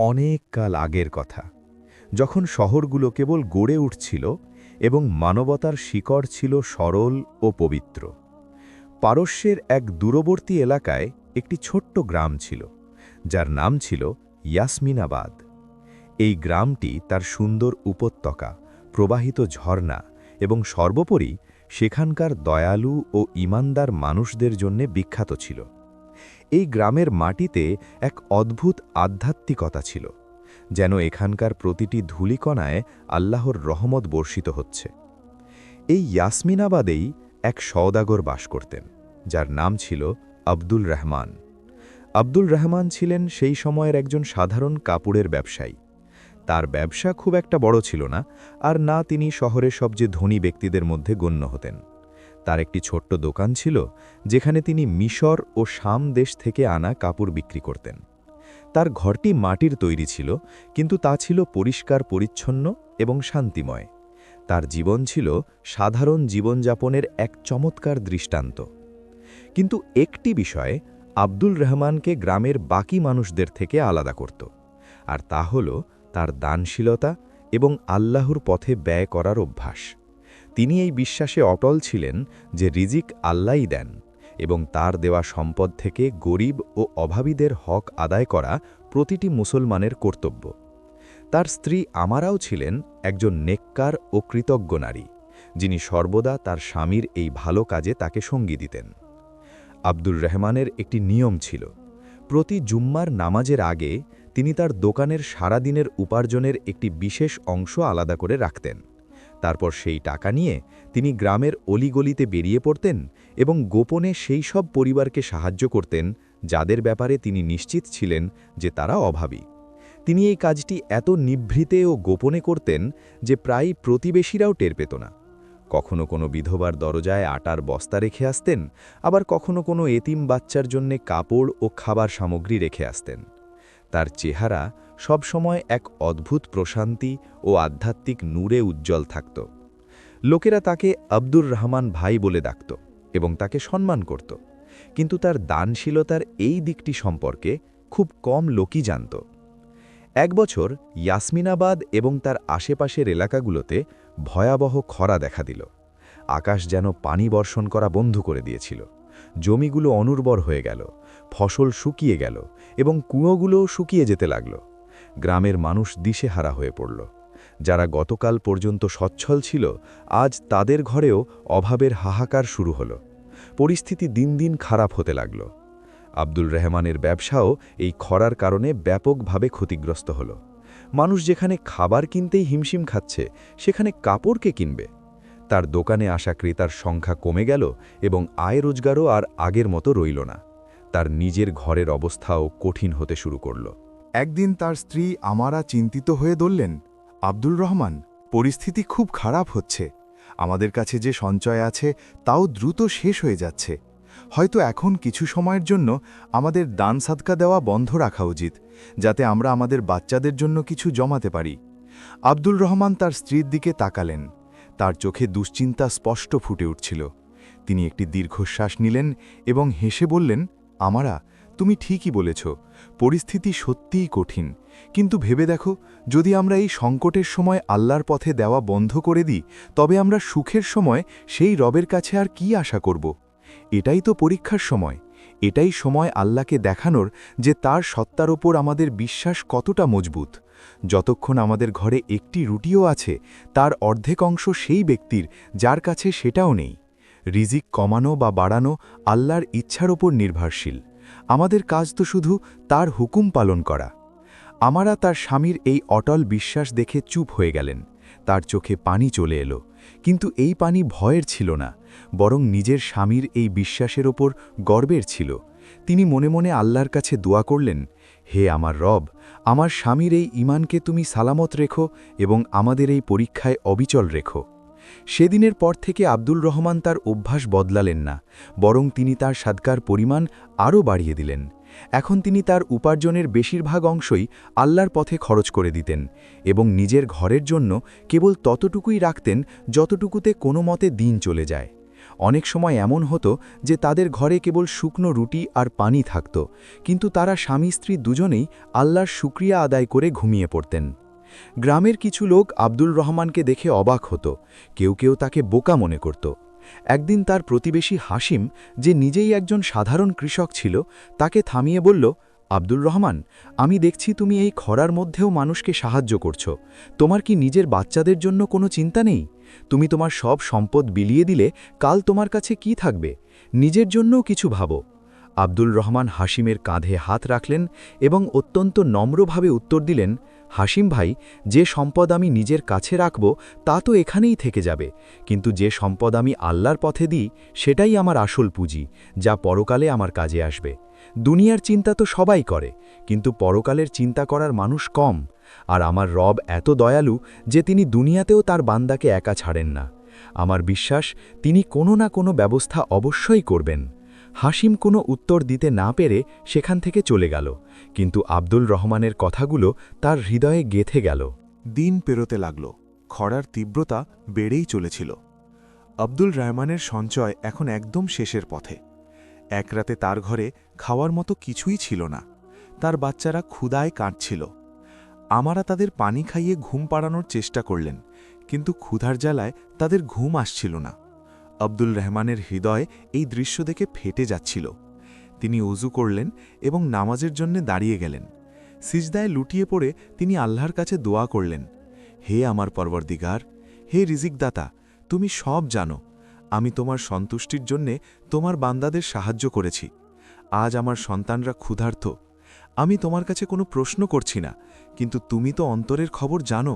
অনেক কাল আগের কথা, যখন শহরগুলো কেবল গড়ে উঠছিল এবং মানবতার শিকড় ছিল সরল ও পবিত্র। পারস্যের এক দূরবর্তী এলাকায় একটি ছোট্ট গ্রাম ছিল, যার নাম ছিল ইয়াসমিনাবাদ। এই গ্রামটি তার সুন্দর উপত্যকা, প্রবাহিত ঝর্ণা এবং সর্বোপরি সেখানকার দয়ালু ও ঈমানদার মানুষদের জন্য বিখ্যাত ছিল। এই গ্রামের মাটিতে এক অদ্ভুত আধ্যাত্মিকতা ছিল, যেন এখানকার প্রতিটি ধূলিকণায় আল্লাহর রহমত বর্ষিত হচ্ছে। এই ইয়াসমিনাবাদেই এক সওদাগর বাস করতেন, যার নাম ছিল আব্দুল রহমান। আব্দুল রহমান ছিলেন সেই সময়ের একজন সাধারণ কাপড়ের ব্যবসায়ী। তার ব্যবসা খুব একটা বড় ছিল না, আর না তিনি শহরের সবচেয়ে ধনী ব্যক্তিদের মধ্যে গণ্য হতেন। তার একটি ছোট্ট দোকান ছিল, যেখানে তিনি মিশর ও শাম দেশ থেকে আনা কাপড় বিক্রি করতেন। তার ঘরটি মাটির তৈরি ছিল, কিন্তু তা ছিল পরিষ্কার পরিচ্ছন্ন এবং শান্তিময়। তার জীবন ছিল সাধারণ জীবনযাপনের এক চমৎকার দৃষ্টান্ত। কিন্তু একটি বিষয়ে আব্দুল রহমানকে গ্রামের বাকি মানুষদের থেকে আলাদা করত, আর তা হল তার দানশীলতা এবং আল্লাহর পথে ব্যয় করার অভ্যাস। তিনি এই বিশ্বাসে অটল ছিলেন যে রিজিক আল্লাহই দেন, এবং তার দেওয়া সম্পদ থেকে গরিব ও অভাবীদের হক আদায় করা প্রতিটি মুসলমানের কর্তব্য। তার স্ত্রী আমারাও ছিলেন একজন নেককার ও কৃতজ্ঞ নারী, যিনি সর্বদা তার স্বামীর এই ভালো কাজে তাকে সঙ্গী দিতেন। আব্দুর রহমানের একটি নিয়ম ছিল, প্রতি জুম্মার নামাজের আগে তিনি তার দোকানের সারাদিনের উপার্জনের একটি বিশেষ অংশ আলাদা করে রাখতেন। তারপর সেই টাকা নিয়ে তিনি গ্রামের অলিগলিতে বেরিয়ে পড়তেন এবং গোপনে সেই সব পরিবারকে সাহায্য করতেন যাদের ব্যাপারে তিনি নিশ্চিত ছিলেন যে তারা অভাবী। তিনি এই কাজটি এত নিভৃতে ও গোপনে করতেন যে প্রায় প্রতিবেশীরাও টের পেত না। কখনো কোনো বিধবার দরজায় আটার বস্তা রেখে আসতেন, আবার কখনো কোনো এতিম বাচ্চার জন্যে কাপড় ও খাবার সামগ্রী রেখে আসতেন। তার চেহারা সবসময় এক অদ্ভুত প্রশান্তি ও আধ্যাত্মিক নূরে উজ্জ্বল থাকত। লোকেরা তাকে আব্দুর রহমান ভাই বলে ডাকত এবং তাকে সম্মান করত, কিন্তু তার দানশীলতার এই দিকটি সম্পর্কে খুব কম লোকই জানত। এক বছর ইয়াসমিনাবাদ এবং তার আশেপাশের এলাকাগুলোতে ভয়াবহ খরা দেখা দিল। আকাশ যেন পানি বর্ষণ করা বন্ধ করে দিয়েছিল। জমিগুলো অনুর্বর হয়ে গেল, ফসল শুকিয়ে গেল এবং কুয়োগুলোও শুকিয়ে যেতে লাগল। গ্রামের মানুষ দিশেহারা হয়ে পড়ল। যারা গতকাল পর্যন্ত সচ্ছল ছিল, আজ তাদের ঘরেও অভাবের হাহাকার শুরু হল। পরিস্থিতি দিন দিন খারাপ হতে লাগল। আব্দুল রহমানের ব্যবসাও এই খরার কারণে ব্যাপকভাবে ক্ষতিগ্রস্ত হল। মানুষ যেখানে খাবার কিনতেই হিমশিম খাচ্ছে, সেখানে কাপড় কে কিনবে? তার দোকানে আসা ক্রেতার সংখ্যা কমে গেল এবং আয় রোজগারও আর আগের মতো রইল না। তার নিজের ঘরের অবস্থাও কঠিন হতে শুরু করল। একদিন তার স্ত্রী আমারা চিন্তিত হয়ে বললেন, আব্দুল রহমান, পরিস্থিতি খুব খারাপ হচ্ছে। আমাদের কাছে যে সঞ্চয় আছে তাও দ্রুত শেষ হয়ে যাচ্ছে। হয়তো এখন কিছু সময়ের জন্য আমাদের দান সাদকা দেওয়া বন্ধ রাখা উচিত, যাতে আমরা আমাদের বাচ্চাদের জন্য কিছু জমাতে পারি। আব্দুল রহমান তার স্ত্রীর দিকে তাকালেন। তার চোখে দুশ্চিন্তা স্পষ্ট ফুটে উঠছিল। তিনি একটি দীর্ঘশ্বাস নিলেন এবং হেসে বললেন, আমারা, তুমি ঠিকই বলেছ, পরিস্থিতি সত্যিই কঠিন। কিন্তু ভেবে দেখো, যদি আমরা এই সংকটের সময় আল্লাহর পথে দেওয়া বন্ধ করে দিই, তবে আমরা সুখের সময় সেই রবের কাছে আর কি আশা করব? এটাই তো পরীক্ষার সময়। এটাই সময় আল্লাহকে দেখানোর যে তার সত্তার ওপর আমাদের বিশ্বাস কতটা মজবুত। যতক্ষণ আমাদের ঘরে একটি রুটিও আছে, তার অর্ধেক অংশ সেই ব্যক্তির যার কাছে সেটাও নেই। রিজিক কমানো বা বাড়ানো আল্লাহর ইচ্ছার ওপর নির্ভরশীল। আমাদের কাজ তো শুধু তার হুকুম পালন করা। আমারা তার স্বামীর এই অটল বিশ্বাস দেখে চুপ হয়ে গেলেন। তার চোখে পানি চলে এলো, কিন্তু এই পানি ভয়ের ছিল না, বরং নিজের স্বামীর এই বিশ্বাসের ওপর গর্বের ছিল। তিনি মনে মনে আল্লাহর কাছে দোয়া করলেন, হে আমার রব, আমার স্বামীর এই ঈমানকে তুমি সালামত রেখো এবং আমাদের এই পরীক্ষায় অবিচল রেখো। সেদিনের পর থেকে আব্দুল রহমান তার অভ্যাস বদলালেন না, বরং তিনি তার সাদকার পরিমাণ আরও বাড়িয়ে দিলেন। এখন তিনি তার উপার্জনের বেশিরভাগ অংশই আল্লাহর পথে খরচ করে দিতেন এবং নিজের ঘরের জন্য কেবল ততটুকুই রাখতেন যতটুকুতে কোনো মতে দিন চলে যায়। অনেক সময় এমন হতো যে তাদের ঘরে কেবল শুকনো রুটি আর পানি থাকত, কিন্তু তারা স্বামী স্ত্রী দুজনেই আল্লাহর শুকরিয়া আদায় করে ঘুমিয়ে পড়তেন। গ্রামের কিছু লোক আব্দুল রহমানকে দেখে অবাক হতো, কেউ কেউ তাকে বোকা মনে করত। একদিন তার প্রতিবেশী হাসিম, যে নিজেই একজন সাধারণ কৃষক ছিল, তাকে থামিয়ে বলল, আব্দুল রহমান, আমি দেখছি তুমি এই খরার মধ্যেও মানুষকে সাহায্য করছো। তোমার কি নিজের বাচ্চাদের জন্য কোনো চিন্তা নেই? তুমি তোমার সব সম্পদ বিলিয়ে দিলে কাল তোমার কাছে কি থাকবে? নিজের জন্যও কিছু ভাবো। আব্দুল রহমান হাসিমের কাঁধে হাত রাখলেন এবং অত্যন্ত নম্রভাবে উত্তর দিলেন, হাসিম ভাই, যে সম্পদ আমি নিজের কাছে রাখব তা তো এখানেই থেকে যাবে, কিন্তু যে সম্পদ আমি আল্লাহর পথে দিই সেটাই আমার আসল পুঁজি, যা পরকালে আমার কাজে আসবে। দুনিয়ার চিন্তা তো সবাই করে, কিন্তু পরকালের চিন্তা করার মানুষ কম। আর আমার রব এত দয়ালু যে তিনি দুনিয়াতেও তার বান্দাকে একা ছাড়েন না। আমার বিশ্বাস তিনি কোনো না কোনো ব্যবস্থা অবশ্যই করবেন। হাসিম কোনো উত্তর দিতে না পেরে সেখান থেকে চলে গেল, কিন্তু আব্দুল রহমানের কথাগুলো তার হৃদয়ে গেঁথে গেল। দিন পেরোতে লাগল, খরার তীব্রতা বেড়েই চলেছিল। আব্দুল রহমানের সঞ্চয় এখন একদম শেষের পথে। এক রাতে তার ঘরে খাওয়ার মতো কিছুই ছিল না। তার বাচ্চারা ক্ষুধায় কাঁদছিল। আমারা তাদের পানি খাইয়ে ঘুম পাড়ানোর চেষ্টা করলেন, কিন্তু ক্ষুধার জ্বালায় তাদের ঘুম আসছিল না। আব্দুল রহমানের হৃদয় এই দৃশ্য দেখে ফেটে যাচ্ছিল। তিনি ওযু করলেন এবং নামাজের জন্য দাঁড়িয়ে গেলেন। সিজদায় লুটিয়ে পড়ে তিনি আল্লাহর কাছে দোয়া করলেন, হে আমার পরবর্তীগার, হে রিজিকদাতা, তুমি সব জানো। আমি তোমার সন্তুষ্টির জন্যে তোমার বান্দাদের সাহায্য করেছি। আজ আমার সন্তানরা ক্ষুধার্ত। আমি তোমার কাছে কোনো প্রশ্ন করছি না, কিন্তু তুমি তো অন্তরের খবর জানো।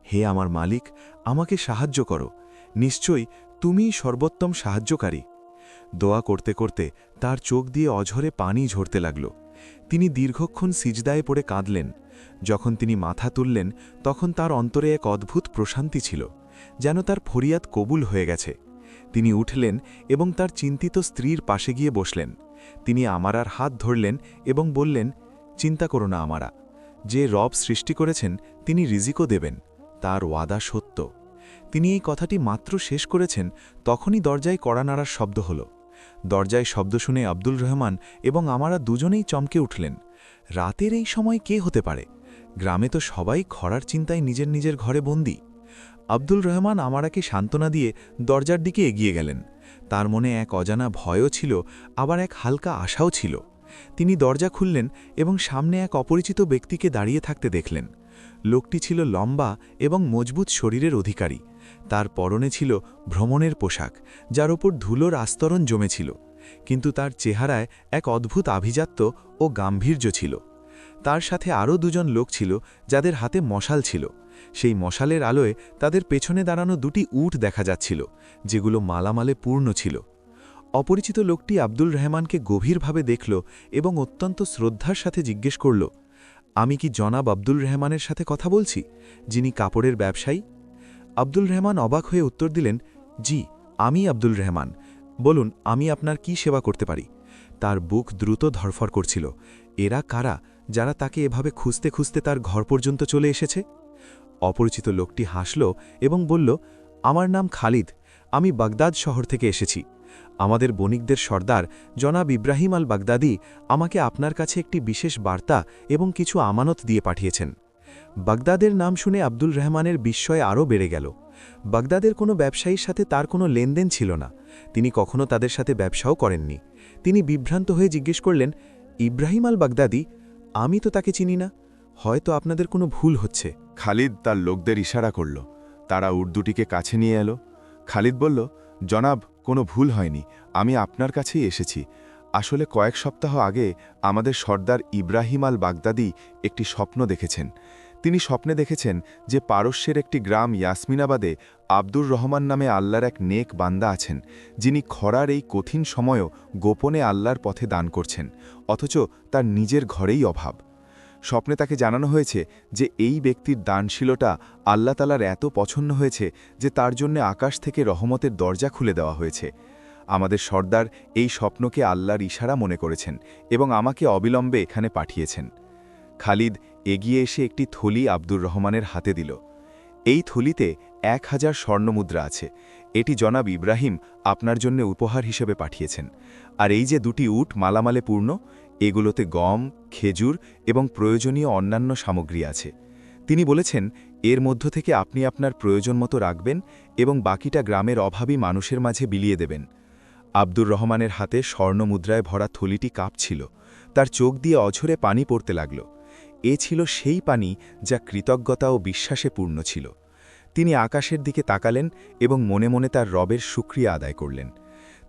হে আমার মালিক, আমাকে সাহায্য করো। নিশ্চয়ই তুমিই সর্বোত্তম সাহায্যকারী। দোয়া করতে করতে তার চোখ দিয়ে অঝরে পানি ঝরতে লাগল। তিনি দীর্ঘক্ষণ সিজদায় পড়ে কাঁদলেন। যখন তিনি মাথা তুললেন তখন তার অন্তরে এক অদ্ভুত প্রশান্তি ছিল, যেন তার ফরিয়াদ কবুল হয়ে গেছে। তিনি উঠলেন এবং তার চিন্তিত স্ত্রীর পাশে গিয়ে বসলেন। তিনি আমারার হাত ধরলেন এবং বললেন, চিন্তা করো না আমারা, যে রব সৃষ্টি করেছেন তিনি রিজিকও দেবেন, তার ওয়াদা সত্য। তিনি এই কথাটি মাত্র শেষ করেছেন, তখনই দরজায় কড়া নাড়ার শব্দ হল। দরজায় শব্দ শুনে আব্দুল রহমান এবং আমারা দুজনেই চমকে উঠলেন। রাতের এই সময় কে হতে পারে? গ্রামে তো সবাই খরার চিন্তায় নিজের নিজের ঘরে বন্দী। আব্দুল রহমান আমারাকে সান্ত্বনা দিয়ে দরজার দিকে এগিয়ে গেলেন। তার মনে এক অজানা ভয়ও ছিল, আবার এক হালকা আশাও ছিল। তিনি দরজা খুললেন এবং সামনে এক অপরিচিত ব্যক্তিকে দাঁড়িয়ে থাকতে দেখলেন। লোকটি ছিল লম্বা এবং মজবুত শরীরের অধিকারী। তার পরনে ছিল ভ্রমণের পোশাক, যার ওপর ধুলোর আস্তরণ জমেছিল, কিন্তু তার চেহারায় এক অদ্ভুত আভিজাত্য ও গাম্ভীর্য ছিল। তার সাথে আরও দুজন লোক ছিল, যাদের হাতে মশাল ছিল। সেই মশালের আলোয় তাদের পেছনে দাঁড়ানো দুটি উট দেখা যাচ্ছিল, যেগুলো মালামালে পূর্ণ ছিল। অপরিচিত লোকটি আব্দুল রহমানকে গভীরভাবে দেখল এবং অত্যন্ত শ্রদ্ধার সাথে জিজ্ঞেস করল, আমি কি জনাব আব্দুল রহমানের সাথে কথা বলছি, যিনি কাপড়ের ব্যবসায়ী? আব্দুল রহমান অবাক হয়ে উত্তর দিলেন, জি, আমি আব্দুল রহমান। বলুন, আমি আপনার কি সেবা করতে পারি? তার বুক দ্রুত ধরফর করছিল। এরা কারা, যারা তাকে এভাবে খুঁজতে খুঁজতে তার ঘর পর্যন্ত চলে এসেছে? অপরিচিত লোকটি হাসল এবং বলল, আমার নাম খালিদ, আমি বাগদাদ শহর থেকে এসেছি। আমাদের বণিকদের সর্দার জনাব ইব্রাহিম আল বাগদাদি আমাকে আপনার কাছে একটি বিশেষ বার্তা এবং কিছু আমানত দিয়ে পাঠিয়েছেন। বাগদাদের নাম শুনে আব্দুল রহমানের বিস্ময় আরও বেড়ে গেল। বাগদাদের কোনো ব্যবসায়ীর সাথে তার কোনো লেনদেন ছিল না। তিনি কখনো তাদের সাথে ব্যবসাও করেননি। তিনি বিভ্রান্ত হয়ে জিজ্ঞেস করলেন, ইব্রাহিম আল বাগদাদি? আমি তো তাকে চিনি না। হয়তো আপনাদের কোনো ভুল হচ্ছে। খালিদ তার লোকদের ইশারা করল। তারা উর্দুটিকে কাছে নিয়ে এলো। খালিদ বলল, জনাব, কোনো ভুল হয়নি, আমি আপনার কাছেই এসেছি। আসলে কয়েক সপ্তাহ আগে আমাদের সর্দার ইব্রাহিম আল বাগদাদি একটি স্বপ্ন দেখেছেন। তিনি স্বপ্নে দেখেছেন যে পারস্যের একটি গ্রাম ইয়াসমিনাবাদে আব্দুর রহমান নামে আল্লাহর এক নেক বান্দা আছেন, যিনি খরার এই কঠিন সময়ও গোপনে আল্লাহর পথে দান করছেন, অথচ তার নিজের ঘরেই অভাব। স্বপ্নে তাকে জানানো হয়েছে যে এই ব্যক্তির দানশীলতা আল্লাহ তালার এত পছন্দ হয়েছে যে তার জন্য আকাশ থেকে রহমতের দরজা খুলে দেওয়া হয়েছে। আমাদের সর্দার এই স্বপ্নকে আল্লাহর ইশারা মনে করেছেন এবং আমাকে অবিলম্বে এখানে পাঠিয়েছেন। খালিদ এগিয়ে এসে একটি থলি আব্দুর রহমানের হাতে দিল। এই থলিতে 1000 স্বর্ণমুদ্রা আছে। এটি জনাব ইব্রাহিম আপনার জন্য উপহার হিসেবে পাঠিয়েছেন। আর এই যে 2টি উট মালামালে পূর্ণ, এগুলোতে গম, খেজুর এবং প্রয়োজনীয় অন্যান্য সামগ্রী আছে। তিনি বলেছেন, এর মধ্য থেকে আপনি আপনার প্রয়োজন মতো রাখবেন এবং বাকিটা গ্রামের অভাবী মানুষের মাঝে বিলিয়ে দেবেন। আব্দুর রহমানের হাতে স্বর্ণমুদ্রায় ভরা থলিটি কাঁপছিল। তার চোখ দিয়ে অঝরে পানি পড়তে লাগল। এ ছিল সেই পানি যা কৃতজ্ঞতা ও বিশ্বাসে পূর্ণ ছিল। তিনি আকাশের দিকে তাকালেন এবং মনে মনে তার রবের শুকরিয়া আদায় করলেন।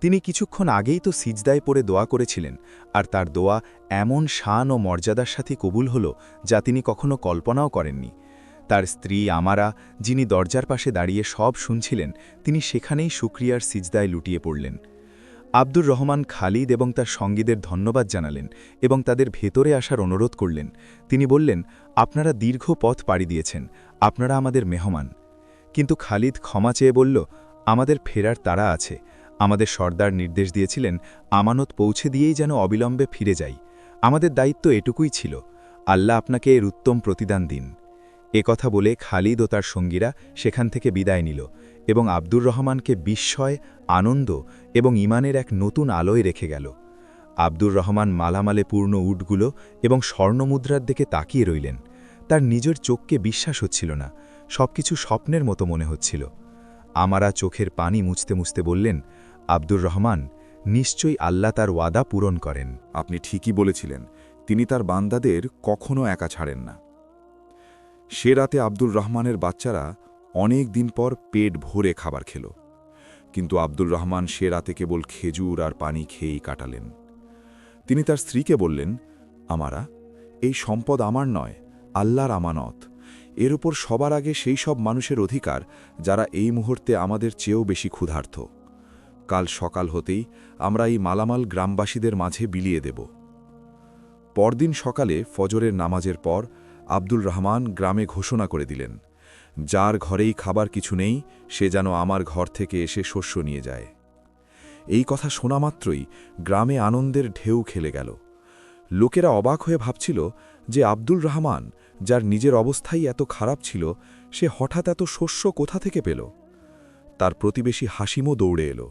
তিনি কিছুক্ষণ আগেই তো সিজদায় পড়ে দোয়া করেছিলেন, আর তার দোয়া এমন শান ও মর্যাদার সাথে কবুল হল যা তিনি কখনো কল্পনাও করেননি। তার স্ত্রী আমারা, যিনি দরজার পাশে দাঁড়িয়ে সব শুনছিলেন, তিনি সেখানেই শুকরিয়ার সিজদায় লুটিয়ে পড়লেন। আব্দুর রহমান খালিদ এবং তার সঙ্গীদের ধন্যবাদ জানালেন এবং তাদের ভেতরে আসার অনুরোধ করলেন। তিনি বললেন, আপনারা দীর্ঘ পথ পাড়ি দিয়েছেন, আপনারা আমাদের মেহমান। কিন্তু খালিদ ক্ষমা চেয়ে বলল, আমাদের ফেরার তাড়া আছে। আমাদের সর্দার নির্দেশ দিয়েছিলেন আমানত পৌঁছে দিয়েই যেন অবিলম্বে ফিরে যাই। আমাদের দায়িত্ব এটুকুই ছিল। আল্লাহ আপনাকে এর উত্তম প্রতিদান দিন। কথা বলে খালিদ ও তার সঙ্গীরা সেখান থেকে বিদায় নিল এবং আব্দুর রহমানকে বিস্ময়, আনন্দ এবং ঈমানের এক নতুন আলোয় রেখে গেল। আব্দুর রহমান মালামালে পূর্ণ উটগুলো এবং স্বর্ণমুদ্রার দিকে তাকিয়ে রইলেন। তার নিজের চোখকে বিশ্বাস হচ্ছিল না, সবকিছু স্বপ্নের মতো মনে হচ্ছিল। আমারা চোখের পানি মুছতে মুছতে বললেন, আব্দুর রহমান, নিশ্চয়ই আল্লাহ তার ওয়াদা পূরণ করেন। আপনি ঠিকই বলেছিলেন, তিনি তার বান্দাদের কখনো একা ছাড়েন না। সে রাতে আব্দুর রহমানের বাচ্চারা অনেক দিন পর পেট ভরে খাবার খেল, কিন্তু আব্দুর রহমান সে রাতে কেবল খেজুর আর পানি খেয়েই কাটালেন। তিনি তার স্ত্রীকে বললেন, আমারা, এই সম্পদ আমার নয়, আল্লাহর আমানত। এর উপর সবার আগে সেই সব মানুষের অধিকার যারা এই মুহূর্তে আমাদের চেয়েও বেশি ক্ষুধার্ত। কাল সকাল হতেই আমরা এই মালামাল গ্রামবাসীদের মাঝে বিলিয়ে দেব। পরদিন সকালে ফজরের নামাজের পর আব্দুল রহমান গ্রামে ঘোষণা করে দিলেন, যার ঘরেই খাবার কিছু নেই সে যেন আমার ঘর থেকে এসে শস্য নিয়ে যায়। এই কথা শোনা মাত্রই গ্রামে আনন্দের ঢেউ খেলে গেল। লোকেরা অবাক হয়ে ভাবছিল যে আব্দুল রহমান, যার নিজের অবস্থাই এত খারাপ ছিল, সে হঠাৎ এত শস্য কোথা থেকে পেল। তার প্রতিবেশী হাসিমও দৌড়ে এলো।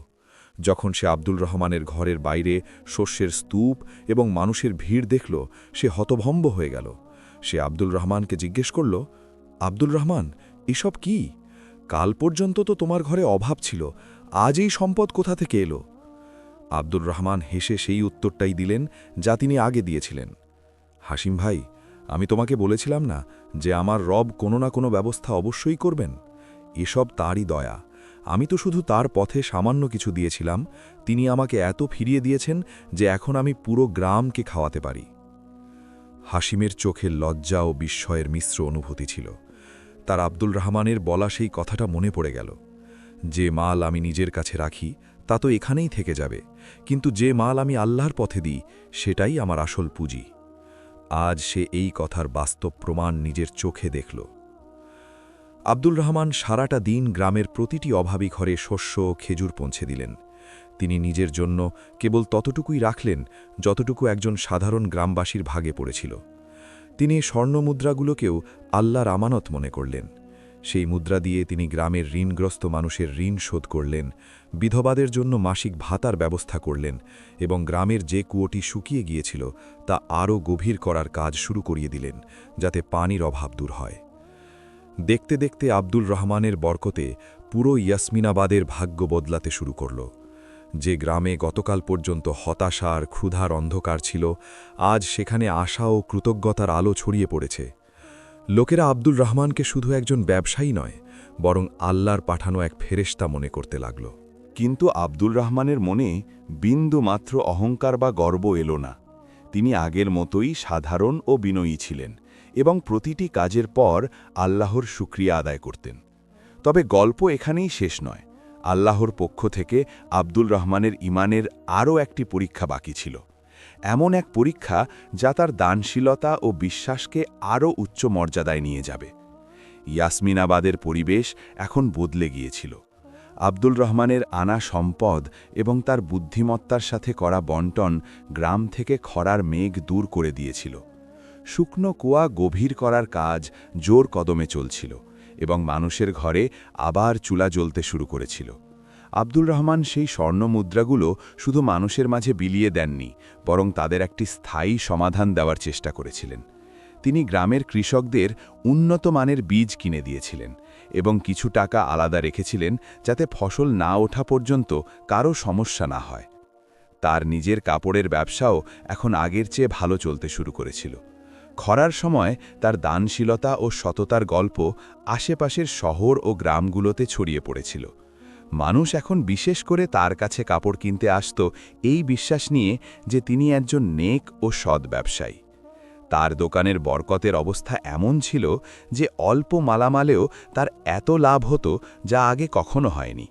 যখন সে আব্দুল রহমানের ঘরের বাইরে শস্যের স্তূপ এবং মানুষের ভিড় দেখল, সে হতভম্ব হয়ে গেল। সে আব্দুল রহমানকে জিজ্ঞেস করল, আব্দুল রহমান, এসব কি? কাল পর্যন্ত তো তোমার ঘরে অভাব ছিল, আজ এই সম্পদ কোথা থেকে এলো? আব্দুর রহমান হেসে সেই উত্তরটাই দিলেন যা তিনি আগে দিয়েছিলেন। হাসিম ভাই, আমি তোমাকে বলেছিলাম না যে আমার রব কোনো না কোনো ব্যবস্থা অবশ্যই করবেন? এসব তারই দয়া। আমি তো শুধু তার পথে সামান্য কিছু দিয়েছিলাম, তিনি আমাকে এত ফিরিয়ে দিয়েছেন যে এখন আমি পুরো গ্রামকে খাওয়াতে পারি। হাসিমের চোখে লজ্জা ও বিস্ময়ের মিশ্র অনুভূতি ছিল। তার আব্দুল রহমানের বলা সেই কথাটা মনে পড়ে গেল, যে মাল আমি নিজের কাছে রাখি তা তো এখানেই থেকে যাবে, কিন্তু যে মাল আমি আল্লাহর পথে দিই সেটাই আমার আসল পুঁজি। আজ সে এই কথার বাস্তব প্রমাণ নিজের চোখে দেখল। আব্দুল রহমান সারাটা দিন গ্রামের প্রতিটি অভাবী ঘরে শস্য ও খেজুর পৌঁছে দিলেন। তিনি নিজের জন্য কেবল ততটুকুই রাখলেন যতটুকু একজন সাধারণ গ্রামবাসীর ভাগে পড়েছিল। তিনি স্বর্ণমুদ্রাগুলোকেও আল্লাহর আমানত মনে করলেন। সেই মুদ্রা দিয়ে তিনি গ্রামের ঋণগ্রস্ত মানুষের ঋণ শোধ করলেন, বিধবাদের জন্য মাসিক ভাতার ব্যবস্থা করলেন এবং গ্রামের যে কুয়োটি শুকিয়ে গিয়েছিল তা আরও গভীর করার কাজ শুরু করিয়ে দিলেন, যাতে পানির অভাব দূর হয়। দেখতে দেখতে আব্দুল রহমানের বরকতে পুরো ইয়াসমিনাবাদের ভাগ্য বদলাতে শুরু করল। যে গ্রামে গতকাল পর্যন্ত হতাশা আর ক্ষুধার অন্ধকার ছিল, আজ সেখানে আশা ও কৃতজ্ঞতার আলো ছড়িয়ে পড়েছে। লোকেরা আব্দুল রহমানকে শুধু একজন ব্যবসায়ী নয়, বরং আল্লাহর পাঠানো এক ফেরেশতা মনে করতে লাগল। কিন্তু আব্দুল রহমানের মনে বিন্দু মাত্র অহংকার বা গর্ব এলো না। তিনি আগের মতোই সাধারণ ও বিনয়ী ছিলেন এবং প্রতিটি কাজের পর আল্লাহর শুকরিয়া আদায় করতেন। তবে গল্প এখানেই শেষ নয়। আল্লাহর পক্ষ থেকে আব্দুল রহমানের ঈমানের আরও একটি পরীক্ষা বাকি ছিল, এমন এক পরীক্ষা যা তার দানশীলতা ও বিশ্বাসকে আরও উচ্চ মর্যাদায় নিয়ে যাবে। ইয়াসমিনাবাদের পরিবেশ এখন বদলে গিয়েছিল। আব্দুল রহমানের আনা সম্পদ এবং তার বুদ্ধিমত্তার সাথে করা বন্টন গ্রাম থেকে খরার মেঘ দূর করে দিয়েছিল। শুকনো কুয়া গভীর করার কাজ জোর কদমে চলছিল এবং মানুষের ঘরে আবার চুলা জ্বলতে শুরু করেছিল। আব্দুল রহমান সেই স্বর্ণ মুদ্রাগুলো শুধু মানুষের মাঝে বিলিয়ে দেননি, বরং তাদের একটি স্থায়ী সমাধান দেওয়ার চেষ্টা করেছিলেন। তিনি গ্রামের কৃষকদের উন্নত মানের বীজ কিনে দিয়েছিলেন এবং কিছু টাকা আলাদা রেখেছিলেন যাতে ফসল না ওঠা পর্যন্ত কারো সমস্যা না হয়। তার নিজের কাপড়ের ব্যবসাও এখন আগের চেয়ে ভালো চলতে শুরু করেছিল। খরার সময় তার দানশীলতা ও সততার গল্প আশেপাশের শহর ও গ্রামগুলোতে ছড়িয়ে পড়েছিল। মানুষ এখন বিশেষ করে তার কাছে কাপড় কিনতে আসত এই বিশ্বাস নিয়ে যে তিনি একজন নেক ও সৎ ব্যবসায়ী। তার দোকানের বরকতের অবস্থা এমন ছিল যে অল্প মালামালেও তার এত লাভ হতো যা আগে কখনো হয়নি।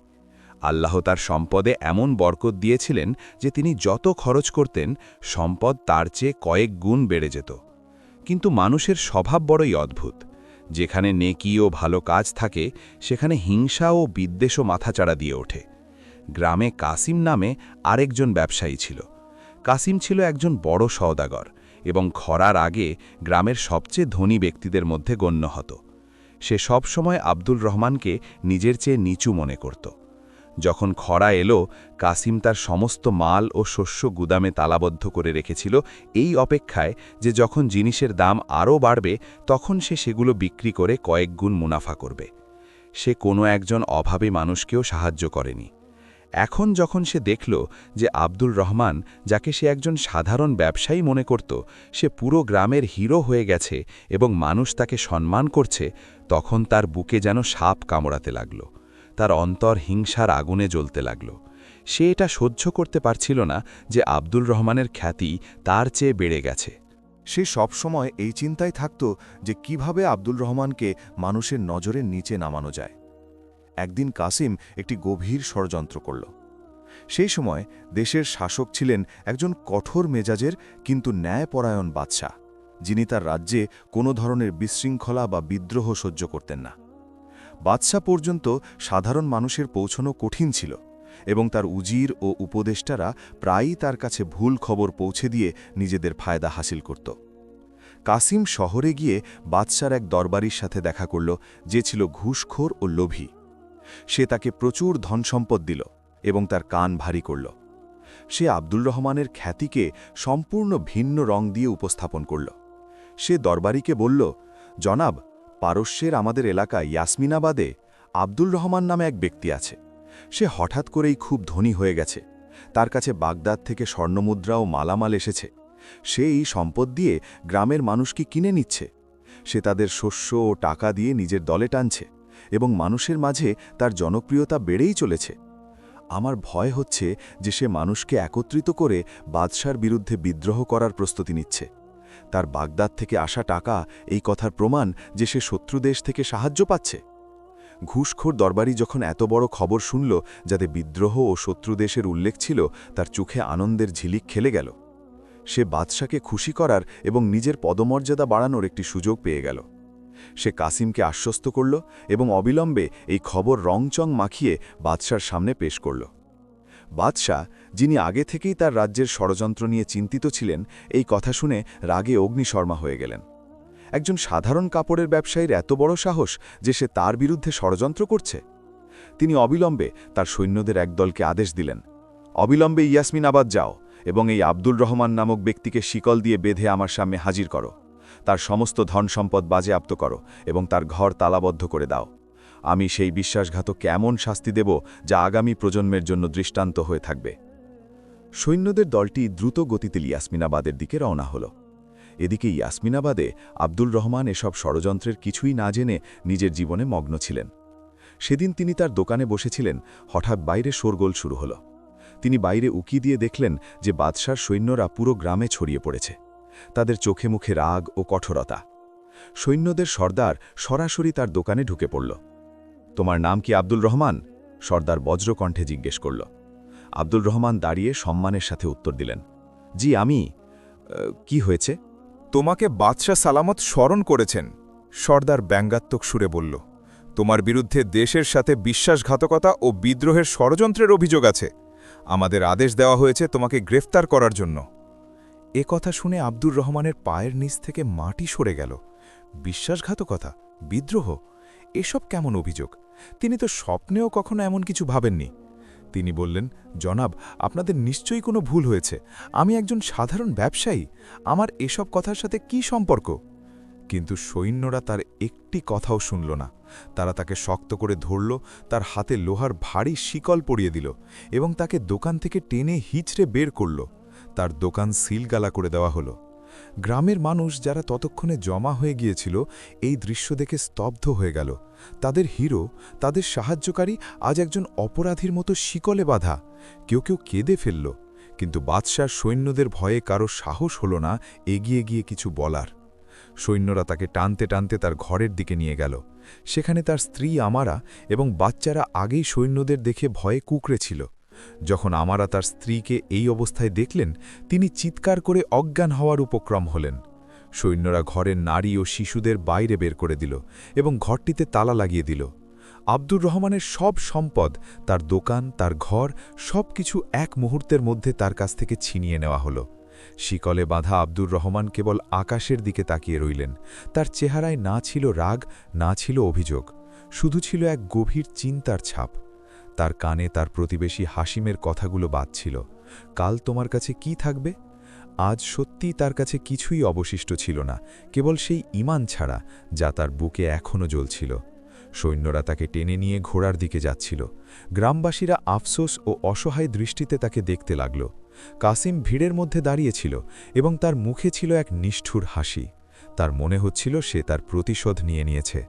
আল্লাহ তার সম্পদে এমন বরকত দিয়েছিলেন যে তিনি যত খরচ করতেন সম্পদ তার চেয়ে কয়েক গুণ বেড়ে যেত। কিন্তু মানুষের স্বভাব বড়ই অদ্ভুত। যেখানে নেকি ও ভালো কাজ থাকে সেখানে হিংসা ও বিদ্বেষও মাথাচাড়া দিয়ে ওঠে। গ্রামে কাসিম নামে আরেকজন ব্যবসায়ী ছিল। কাসিম ছিল একজন বড় সওদাগর এবং খরার আগে গ্রামের সবচেয়ে ধনী ব্যক্তিদের মধ্যে গণ্য হতো। সে সবসময় আব্দুল রহমানকে নিজের চেয়ে নিচু মনে করত। যখন খরা এলো, কাসিম তার সমস্ত মাল ও শস্য গুদামে তালাবদ্ধ করে রেখেছিল এই অপেক্ষায় যে যখন জিনিসের দাম আরও বাড়বে তখন সে সেগুলো বিক্রি করে কয়েক গুণ মুনাফা করবে। সে কোনো একজন অভাবী মানুষকেও সাহায্য করেনি। এখন যখন সে দেখল যে আব্দুল রহমান, যাকে সে একজন সাধারণ ব্যবসায়ী মনে করত, সে পুরো গ্রামের হিরো হয়ে গেছে এবং মানুষ তাকে সম্মান করছে, তখন তার বুকে যেন সাপ কামড়াতে লাগল। তার অন্তর হিংসার আগুনে জ্বলতে লাগল। সে এটা সহ্য করতে পারছিল না যে আব্দুল রহমানের খ্যাতি তার চেয়ে বেড়ে গেছে। সে সবসময় এই চিন্তায় থাকত যে কিভাবে আব্দুল রহমানকে মানুষের নজরের নিচে নামানো যায়। একদিন কাসিম একটি গভীর ষড়যন্ত্র করল। সেই সময় দেশের শাসক ছিলেন একজন কঠোর মেজাজের কিন্তু ন্যায়পরায়ণ বাদশাহ, যিনি তার রাজ্যে কোনো ধরনের বিশৃঙ্খলা বা বিদ্রোহ সহ্য করতেন না। বাদশাহ পর্যন্ত সাধারণ মানুষের পৌঁছানো কঠিন ছিল এবং তার উজির ও উপদেষ্টারা প্রায়ই তার কাছে ভুল খবর পৌঁছে দিয়ে নিজেদের ফায়দা হাসিল করত। কাসিম শহরে গিয়ে বাদশার এক দরবারির সাথে দেখা করল, যে ছিল ঘুষখোর ও লোভী। সে তাকে প্রচুর ধনসম্পদ দিল এবং তার কান ভারী করল। সে আব্দুল রহমানের খ্যাতিকে সম্পূর্ণ ভিন্ন রং দিয়ে উপস্থাপন করল। সে দরবারিকে বলল, জনাব, পারস্যের আমাদের এলাকায় ইয়াসমিনাবাদে আব্দুল রহমান নামে এক ব্যক্তি আছে। সে হঠাৎ করেই খুব ধনী হয়ে গেছে। তার কাছে বাগদাদ থেকে স্বর্ণমুদ্রা ও মালামাল এসেছে। সে এই সম্পদ দিয়ে গ্রামের মানুষকে কিনে নিচ্ছে। সে তাদের শস্য ও টাকা দিয়ে নিজের দলে টানছে এবং মানুষের মাঝে তার জনপ্রিয়তা বেড়েই চলেছে। আমার ভয় হচ্ছে যে সে মানুষকে একত্রিত করে বাদশার বিরুদ্ধে বিদ্রোহ করার প্রস্তুতি নিচ্ছে। তার বাগদাদ থেকে আসা টাকা এই কথার প্রমাণ যে সে শত্রু দেশ থেকে সাহায্য পাচ্ছে। ঘুষখোর দরবারি যখন এত বড় খবর শুনল, যাতে বিদ্রোহ ও শত্রু দেশের উল্লেখ ছিল, তার চোখে আনন্দের ঝিলিক খেলে গেল। সে বাদশাকে খুশি করার এবং নিজের পদমর্যাদা বাড়ানোর একটি সুযোগ পেয়ে গেল। সে কাসিমকে আশ্বস্ত করল এবং অবিলম্বে এই খবর রংচং মাখিয়ে বাদশার সামনে পেশ করল। বাদশাহ, যিনি আগে থেকেই তার রাজ্যের ষড়যন্ত্র নিয়ে চিন্তিত ছিলেন, এই কথা শুনে রাগে অগ্নিশর্মা হয়ে গেলেন। একজন সাধারণ কাপড়ের ব্যবসায়ীর এত বড় সাহস যে সে তার বিরুদ্ধে ষড়যন্ত্র করছে। তিনি অবিলম্বে তার সৈন্যদের একদলকে আদেশ দিলেন, অবিলম্বে ইয়াসমিনাবাদ যাও এবং এই আব্দুল রহমান নামক ব্যক্তিকে শিকল দিয়ে বেঁধে আমার সামনে হাজির করো। তার সমস্ত ধন সম্পদ বাজেয়াপ্ত করো এবং তার ঘর তালাবদ্ধ করে দাও। আমি সেই বিশ্বাসঘাতককে এমন শাস্তি দেব যা আগামী প্রজন্মের জন্য দৃষ্টান্ত হয়ে থাকবে। সৈন্যদের দলটি দ্রুত গতিতে ইয়াসমিনাবাদের দিকে রওনা হল। এদিকে ইয়াসমিনাবাদে আব্দুল রহমান এসব ষড়যন্ত্রের কিছুই না জেনে নিজের জীবনে মগ্ন ছিলেন। সেদিন তিনি তার দোকানে বসেছিলেন, হঠাৎ বাইরে শোরগোল শুরু হল। তিনি বাইরে উকি দিয়ে দেখলেন যে বাদশার সৈন্যরা পুরো গ্রামে ছড়িয়ে পড়েছে। তাদের চোখে মুখে রাগ ও কঠোরতা। সৈন্যদের সর্দার সরাসরি তার দোকানে ঢুকে পড়ল। তোমার নাম কি আব্দুল রহমান? সর্দার বজ্রকণ্ঠে জিজ্ঞেস করল। আব্দুল রহমান দাঁড়িয়ে সম্মানের সাথে উত্তর দিলেন, জি আমি। কি হয়েছে? তোমাকে বাদশাহ সালামত স্মরণ করেছেন, সর্দার ব্যঙ্গাত্মক সুরে বলল। তোমার বিরুদ্ধে দেশের সাথে বিশ্বাসঘাতকতা ও বিদ্রোহের ষড়যন্ত্রের অভিযোগ আছে। আমাদের আদেশ দেওয়া হয়েছে তোমাকে গ্রেফতার করার জন্য। এ কথা শুনে আব্দুর রহমানের পায়ের নিচ থেকে মাটি সরে গেল। বিশ্বাসঘাতকতা, বিদ্রোহ, এসব কেমন অভিযোগ? তিনি তো স্বপ্নেও কখনো এমন কিছু ভাবেননি। তিনি বললেন, জনাব, আপনাদের নিশ্চয়ই কোনো ভুল হয়েছে। আমি একজন সাধারণ ব্যবসায়ী, আমার এসব কথার সাথে কি সম্পর্ক? কিন্তু সৈন্যরা তার একটি কথাও শুনল না। তারা তাকে শক্ত করে ধরল, তার হাতে লোহার ভারী শিকল পরিয়ে দিল এবং তাকে দোকান থেকে টেনে হিচড়ে বের করল। তার দোকান সিলগালা করে দেওয়া হলো। গ্রামের মানুষ যারা ততক্ষণে জমা হয়ে গিয়েছিল এই দৃশ্য দেখে স্তব্ধ হয়ে গেল। তাদের হিরো, তাদের সাহায্যকারী আজ একজন অপরাধীর মতো শিকলে বাঁধা। কেউ কেউ কেঁদে ফেলল, কিন্তু বাদশার সৈন্যদের ভয়ে কারো সাহস হল না এগিয়ে গিয়ে কিছু বলার। সৈন্যরা তাকে টানতে টানতে তার ঘরের দিকে নিয়ে গেল। সেখানে তার স্ত্রী আমারা এবং বাচ্চারা আগেই সৈন্যদের দেখে ভয়ে কুঁকড়েছিল। যখন আমারা তার স্ত্রীকে এই অবস্থায় দেখলেন, তিনি চিৎকার করে অজ্ঞান হওয়ার উপক্রম হলেন। সৈন্যরা ঘরের নারী ও শিশুদের বাইরে বের করে দিল এবং ঘরটিতে তালা লাগিয়ে দিল। আব্দুর রহমানের সব সম্পদ, তার দোকান, তার ঘর, সব কিছু এক মুহূর্তের মধ্যে তার কাছ থেকে ছিনিয়ে নেওয়া হলো। শিকলে বাঁধা আব্দুর রহমান কেবল আকাশের দিকে তাকিয়ে রইলেন। তার চেহারায় না ছিল রাগ, না ছিল অভিযোগ, শুধু ছিল এক গভীর চিন্তার ছাপ। তার কানে তার প্রতিবেশী হাসিমের কথাগুলো বাজছিল, কাল তোমার কাছে কি থাকবে? আজ সত্যিই তার কাছে কিছুই অবশিষ্ট ছিল না, কেবল সেই ঈমান ছাড়া, যা তার বুকে এখনও জ্বলছিল। সৈন্যরা তাকে টেনে নিয়ে ঘোড়ার দিকে যাচ্ছিল। গ্রামবাসীরা আফসোস ও অসহায় দৃষ্টিতে তাকে দেখতে লাগল। কাসিম ভিড়ের মধ্যে দাঁড়িয়েছিল এবং তার মুখে ছিল এক নিষ্ঠুর হাসি। তার মনে হচ্ছিল সে তার প্রতিশোধ নিয়ে নিয়েছে।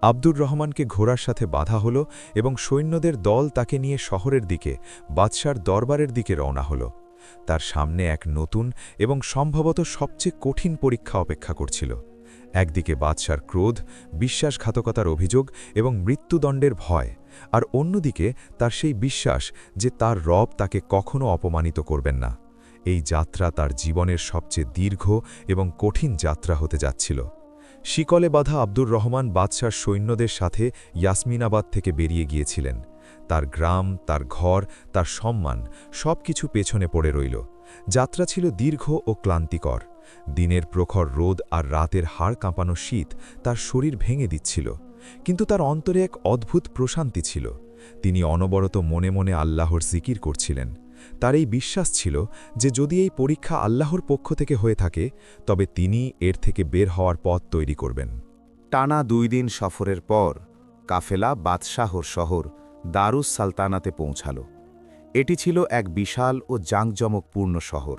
আব্দুর রহমানকে ঘোড়ার সাথে বাধা হল এবং সৈন্যদের দল তাকে নিয়ে শহরের দিকে, বাদশার দরবারের দিকে রওনা হল। তার সামনে এক নতুন এবং সম্ভবত সবচেয়ে কঠিন পরীক্ষা অপেক্ষা করছিল। একদিকে বাদশার ক্রোধ, বিশ্বাসঘাতকতার অভিযোগ এবং মৃত্যুদণ্ডের ভয়, আর অন্যদিকে তার সেই বিশ্বাস যে তার রব তাকে কখনো অপমানিত করবেন না। এই যাত্রা তার জীবনের সবচেয়ে দীর্ঘ এবং কঠিন যাত্রা হতে যাচ্ছিল। শিকলে বাঁধা আব্দুর রহমান বাদশার সৈন্যদের সাথে ইয়াসমিনাবাদ থেকে বেরিয়ে গিয়েছিলেন। তার গ্রাম, তার ঘর, তার সম্মান সব কিছু পেছনে পড়ে রইল। যাত্রা ছিল দীর্ঘ ও ক্লান্তিকর। দিনের প্রখর রোদ আর রাতের হাড় কাঁপানো শীত তার শরীর ভেঙে দিচ্ছিল, কিন্তু তার অন্তরে এক অদ্ভুত প্রশান্তি ছিল। তিনি অনবরত মনে মনে আল্লাহর জিকির করছিলেন। তার এই বিশ্বাস ছিল যে যদি এই পরীক্ষা আল্লাহর পক্ষ থেকে হয়ে থাকে, তবে তিনি এর থেকে বের হওয়ার পথ তৈরি করবেন। টানা 2 দিন সফরের পর কাফেলা বাদশাহর শহর দারুস সালতানাতে পৌঁছাল। এটি ছিল এক বিশাল ও জাঁকজমকপূর্ণ শহর,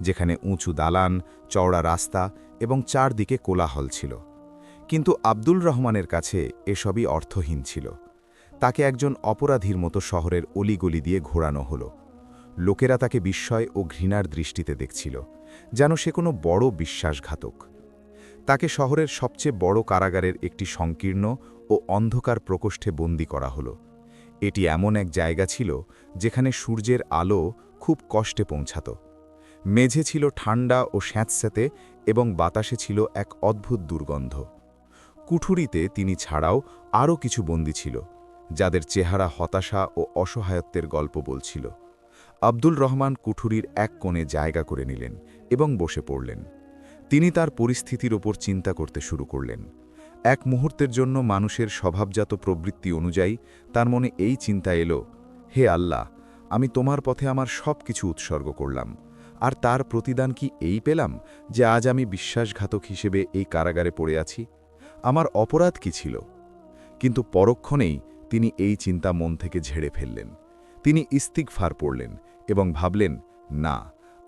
যেখানে উঁচু দালান, চওড়া রাস্তা এবং চারদিকে কোলাহল ছিল। কিন্তু আব্দুল রহমানের কাছে এসবই অর্থহীন ছিল। তাকে একজন অপরাধীর মতো শহরের অলিগলি দিয়ে ঘোরানো হলো। লোকেরা তাকে বিস্ময় ও ঘৃণার দৃষ্টিতে দেখছিল, যেন সে কোনো বড় বিশ্বাসঘাতক। তাকে শহরের সবচেয়ে বড় কারাগারের একটি সংকীর্ণ ও অন্ধকার প্রকোষ্ঠে বন্দী করা হলো। এটি এমন এক জায়গা ছিল যেখানে সূর্যের আলো খুব কষ্টে পৌঁছাত। মেঝে ছিল ঠান্ডা ও স্যাঁতস্যাঁতে এবং বাতাসে ছিল এক অদ্ভুত দুর্গন্ধ। কুঠুরিতে তিনি ছাড়াও আরও কিছু বন্দী ছিল, যাদের চেহারা হতাশা ও অসহায়ত্বের গল্প বলছিল। আব্দুল রহমান কুঠুরির এক কোণে জায়গা করে নিলেন এবং বসে পড়লেন। তিনি তার পরিস্থিতির ওপর চিন্তা করতে শুরু করলেন। এক মুহূর্তের জন্য মানুষের স্বভাবজাত প্রবৃত্তি অনুযায়ী তার মনে এই চিন্তা এলো, হে আল্লাহ, আমি তোমার পথে আমার সব কিছু উৎসর্গ করলাম, আর তার প্রতিদান কি এই পেলাম যে আজ আমি বিশ্বাসঘাতক হিসেবে এই কারাগারে পড়ে আছি? আমার অপরাধ কি ছিল? কিন্তু পরক্ষণেই তিনি এই চিন্তা মন থেকে ঝেড়ে ফেললেন। তিনি ইস্তিগফার পড়লেন এবং ভাবলেন, না,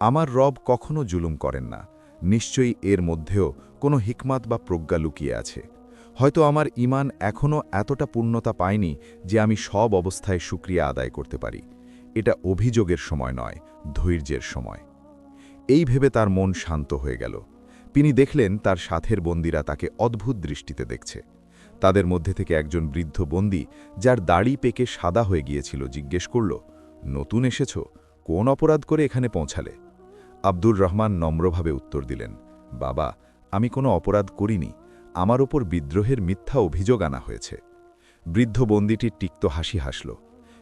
আমার রব কখনো জুলুম করেন না। নিশ্চয়ই এর মধ্যেও কোনো হিকমাত বা প্রজ্ঞা লুকিয়ে আছে। হয়তো আমার ঈমান এখনও এতটা পূর্ণতা পায়নি যে আমি সব অবস্থায় শুকরিয়া আদায় করতে পারি। এটা অভিযোগের সময় নয়, ধৈর্যের সময়। এই ভেবে তার মন শান্ত হয়ে গেল। তিনি দেখলেন তার সাথের বন্দীরা তাকে অদ্ভুত দৃষ্টিতে দেখছে। তাদের মধ্যে থেকে একজন বৃদ্ধ বন্দী, যার দাড়ি পেকে সাদা হয়ে গিয়েছিল, জিজ্ঞেস করল, নতুন এসেছ? কোন অপরাধ করে এখানে পৌঁছালে? আব্দুর রহমান নম্রভাবে উত্তর দিলেন, বাবা, আমি কোনো অপরাধ করিনি। আমার ওপর বিদ্রোহের মিথ্যা অভিযোগ আনা হয়েছে। বৃদ্ধ বন্দীটির তিক্ত হাসি হাসল।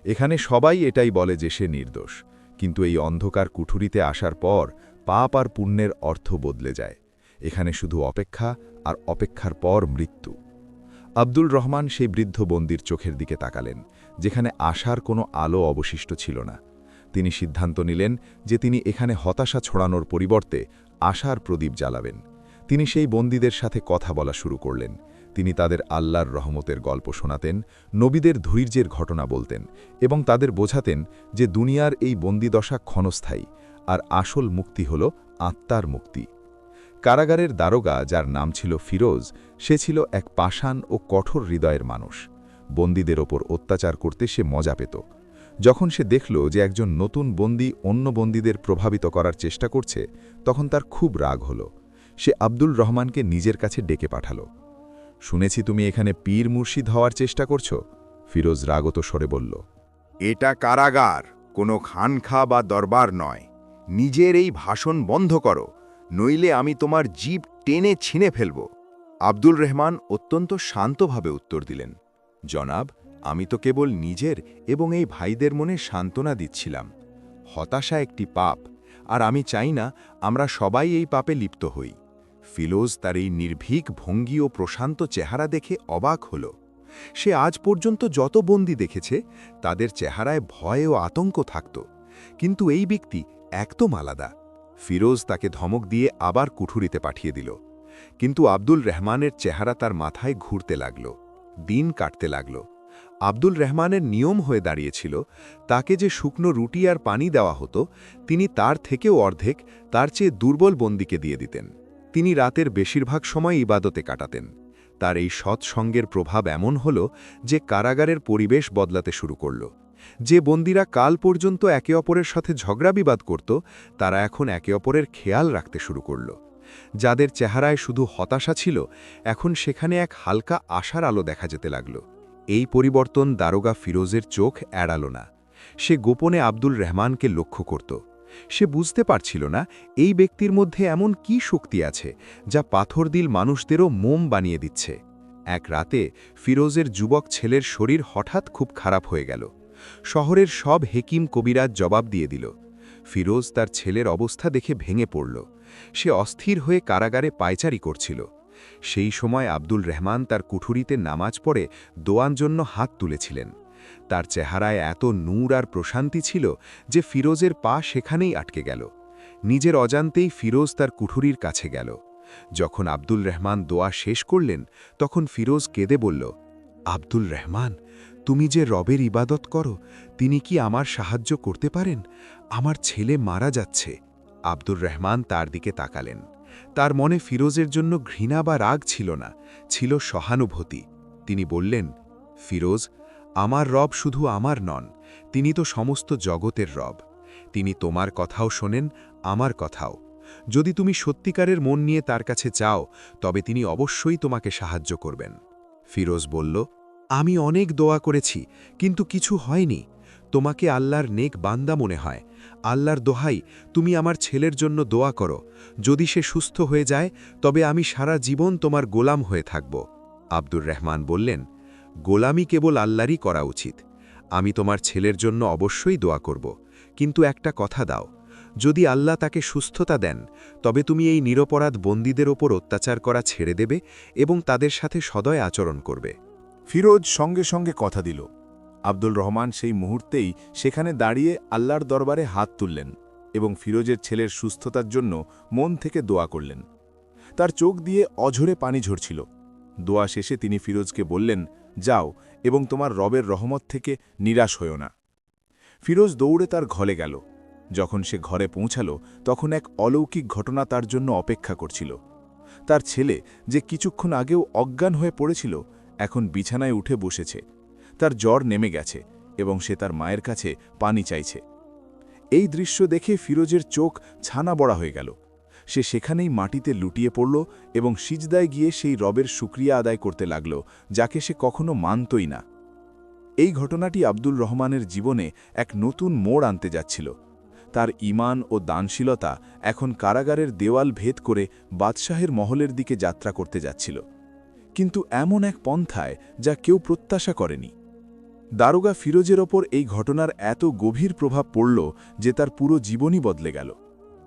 এখানে সবাই এটাই বলে যে সে নির্দোষ, কিন্তু এই অন্ধকার কুঠুরিতে আসার পর পাপ আর পুণ্যের অর্থ বদলে যায়। এখানে শুধু অপেক্ষা, আর অপেক্ষার পর মৃত্যু। আব্দুল রহমান সেই বৃদ্ধ বন্দির চোখের দিকে তাকালেন, যেখানে আশার কোনো আলো অবশিষ্ট ছিল না। তিনি সিদ্ধান্ত নিলেন যে তিনি এখানে হতাশা ছড়ানোর পরিবর্তে আশার প্রদীপ জ্বালাবেন। তিনি সেই বন্দীদের সাথে কথা বলা শুরু করলেন। তিনি তাদের আল্লাহর রহমতের গল্প শোনাতেন, নবীদের ধৈর্যের ঘটনা বলতেন এবং তাদের বোঝাতেন যে দুনিয়ার এই বন্দিদশা ক্ষণস্থায়ী, আর আসল মুক্তি হল আত্মার মুক্তি। কারাগারের দারোগা, যার নাম ছিল ফিরোজ, সে ছিল এক পাষাণ ও কঠোর হৃদয়ের মানুষ। বন্দীদের ওপর অত্যাচার করতে সে মজা পেত। যখন সে দেখল যে একজন নতুন বন্দী অন্য বন্দীদের প্রভাবিত করার চেষ্টা করছে, তখন তার খুব রাগ হল। সে আব্দুল রহমানকে নিজের কাছে ডেকে পাঠাল। শুনেছি তুমি এখানে পীর মুর্শিদ হওয়ার চেষ্টা করছ, ফিরোজ রাগত স্বরে বলল। এটা কারাগার, কোনো খানখা বা দরবার নয়। নিজের এই ভাষণ বন্ধ করো, নইলে আমি তোমার জিভ টেনে ছিঁড়ে ফেলব। আব্দুল রহমান অত্যন্ত শান্তভাবে উত্তর দিলেন, জনাব, আমি তো কেবল নিজের এবং এই ভাইদের মনে সান্ত্বনা দিচ্ছিলাম। হতাশা একটি পাপ, আর আমি চাই না আমরা সবাই এই পাপে লিপ্ত হই। ফিরোজ তার এই নির্ভীক ভঙ্গি ও প্রশান্ত চেহারা দেখে অবাক হল। সে আজ পর্যন্ত যত বন্দী দেখেছে, তাদের চেহারায় ভয় ও আতঙ্ক থাকত, কিন্তু এই ব্যক্তি একদম আলাদা। ফিরোজ তাকে ধমক দিয়ে আবার কুঠুরিতে পাঠিয়ে দিল, কিন্তু আব্দুল রহমানের চেহারা তার মাথায় ঘুরতে লাগল। দিন কাটতে লাগল। আব্দুল রহমানের নিয়ম হয়ে দাঁড়িয়েছিল, তাকে যে শুকনো রুটি আর পানি দেওয়া হতো, তিনি তার থেকেও অর্ধেক তার চেয়ে দুর্বল বন্দীকে দিয়ে দিতেন। তিনি রাতের বেশিরভাগ সময় ইবাদতে কাটাতেন। তার এই সৎসঙ্গের প্রভাব এমন হল যে কারাগারের পরিবেশ বদলাতে শুরু করল। যে বন্দীরা কাল পর্যন্ত একে অপরের সাথে ঝগড়া বিবাদ করত, তারা এখন একে অপরের খেয়াল রাখতে শুরু করল। যাদের চেহারায় শুধু হতাশা ছিল, এখন সেখানে এক হালকা আশার আলো দেখা যেতে লাগল। এই পরিবর্তন দারোগা ফিরোজের চোখ এড়াল না। সে গোপনে আব্দুল রহমানকে লক্ষ্য করত। সে বুঝতে পারছিল না এই ব্যক্তির মধ্যে এমন কি শক্তি আছে যা পাথরদিল মানুষদেরও মোম বানিয়ে দিচ্ছে। এক রাতে ফিরোজের যুবক ছেলের শরীর হঠাৎ খুব খারাপ হয়ে গেল। শহরের সব হেকিম কবিরাজ জবাব দিয়ে দিল। ফিরোজ তার ছেলের অবস্থা দেখে ভেঙে পড়ল। সে অস্থির হয়ে কারাগারে পায়চারি করছিল। সেই সময় আব্দুল রহমান তার কুঠুরিতে নামাজ পড়ে দোয়ার জন্য হাত তুলেছিলেন। তার চেহারায় এত নূর আর প্রশান্তি ছিল যে ফিরোজের পা সেখানেই আটকে গেল। নিজের অজান্তেই ফিরোজ তার কুঠুরির কাছে গেল। যখন আব্দুল রহমান দোয়া শেষ করলেন, তখন ফিরোজ কেঁদে বলল, আব্দুল রহমান, তুমি যে রবের ইবাদত করো, তিনি কি আমার সাহায্য করতে পারেন? আমার ছেলে মারা যাচ্ছে। আব্দুর রহমান তার দিকে তাকালেন। তার মনে ফিরোজের জন্য ঘৃণা বা রাগ ছিল না, ছিল সহানুভূতি। তিনি বললেন, ফিরোজ, আমার রব শুধু আমার নন, তিনি তো সমস্ত জগতের রব। তিনি তোমার কথাও শোনেন, আমার কথাও। যদি তুমি সত্যিকারের মন নিয়ে তার কাছে চাও, তবে তিনি অবশ্যই তোমাকে সাহায্য করবেন। ফিরোজ বলল, আমি অনেক দোয়া করেছি, কিন্তু কিছু হয়নি। তোমাকে আল্লাহর নেক বান্দা মনে হয়। আল্লাহর দোহাই, তুমি আমার ছেলের জন্য দোয়া করো। যদি সে সুস্থ হয়ে যায়, তবে আমি সারা জীবন তোমার গোলাম হয়ে থাকব। আব্দুর রহমান বললেন, গোলামি কেবল আল্লাহরই করা উচিত। আমি তোমার ছেলের জন্য অবশ্যই দোয়া করব, কিন্তু একটা কথা দাও, যদি আল্লাহ তাকে সুস্থতা দেন, তবে তুমি এই নিরপরাধ বন্দীদের ওপর অত্যাচার করা ছেড়ে দেবে এবং তাদের সাথে সদয় আচরণ করবে। ফিরোজ সঙ্গে সঙ্গে কথা দিল। আব্দুল রহমান সেই মুহূর্তেই সেখানে দাঁড়িয়ে আল্লাহর দরবারে হাত তুললেন এবং ফিরোজের ছেলের সুস্থতার জন্য মন থেকে দোয়া করলেন। তার চোখ দিয়ে অঝরে পানি ঝরছিল। দোয়া শেষে তিনি ফিরোজকে বললেন, যাও এবং তোমার রবের রহমত থেকে নিরাশ হও না। ফিরোজ দৌড়ে তার ঘরে গেল। যখন সে ঘরে পৌঁছাল, তখন এক অলৌকিক ঘটনা তার জন্য অপেক্ষা করছিল। তার ছেলে, যে কিছুক্ষণ আগেও অজ্ঞান হয়ে পড়েছিল, এখন বিছানায় উঠে বসেছে। তার জ্বর নেমে গেছে এবং সে তার মায়ের কাছে পানি চাইছে। এই দৃশ্য দেখে ফিরোজের চোখ ছানা বড়া হয়ে গেল। সে সেখানেই মাটিতে লুটিয়ে পড়ল এবং সিজদায় গিয়ে সেই রবের শুকরিয়া আদায় করতে লাগল, যাকে সে কখনো মানতই না। এই ঘটনাটি আব্দুল রহমানের জীবনে এক নতুন মোড় আনতে যাচ্ছিল। তার ঈমান ও দানশীলতা এখন কারাগারের দেওয়াল ভেদ করে বাদশাহের মহলের দিকে যাত্রা করতে যাচ্ছিল, কিন্তু এমন এক পন্থায় যা কেউ প্রত্যাশা করেনি। দারোগা ফিরোজের ওপর এই ঘটনার এত গভীর প্রভাব পড়ল যে তার পুরো জীবনই বদলে গেল।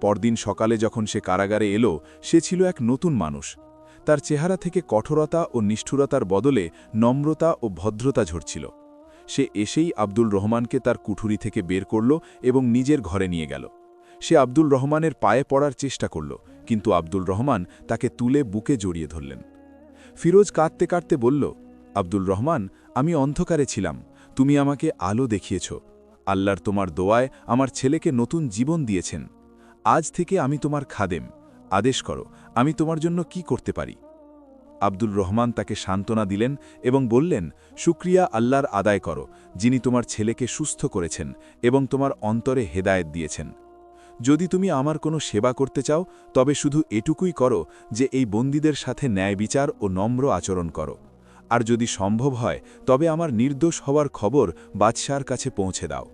পরদিন সকালে যখন সে কারাগারে এলো, সে ছিল এক নতুন মানুষ। তার চেহারা থেকে কঠোরতা ও নিষ্ঠুরতার বদলে নম্রতা ও ভদ্রতা ঝরছিল। সে এসেই আব্দুল রহমানকে তার কুঠুরি থেকে বের করল এবং নিজের ঘরে নিয়ে গেল। সে আব্দুল রহমানের পায়ে পড়ার চেষ্টা করল, কিন্তু আব্দুল রহমান তাকে তুলে বুকে জড়িয়ে ধরলেন। ফিরোজ কাঁদতে কাঁদতে বলল, আব্দুল রহমান, আমি অন্ধকারে ছিলাম, তুমি আমাকে আলো দেখিয়েছ। আল্লাহর তোমার দোয়ায় আমার ছেলেকে নতুন জীবন দিয়েছেন। আজ থেকে আমি তোমার খাদেম, আদেশ করো, আমি তোমার জন্য কি করতে পারি। আব্দুল রহমান তাকে সান্ত্বনা দিলেন এবং বললেন, শুকরিয়া আল্লাহর আদায় করো, যিনি তোমার ছেলেকে সুস্থ করেছেন এবং তোমার অন্তরে হেদায়েত দিয়েছেন। যদি তুমি আমার কোনো সেবা করতে চাও, তবে শুধু এটুকুই করো যে এই বন্দীদের সাথে ন্যায় বিচার ও নম্র আচরণ করো। আর যদি সম্ভব হয় তবে আমার নির্দোষ হওয়ার খবর বাদশার কাছে পৌঁছে দাও।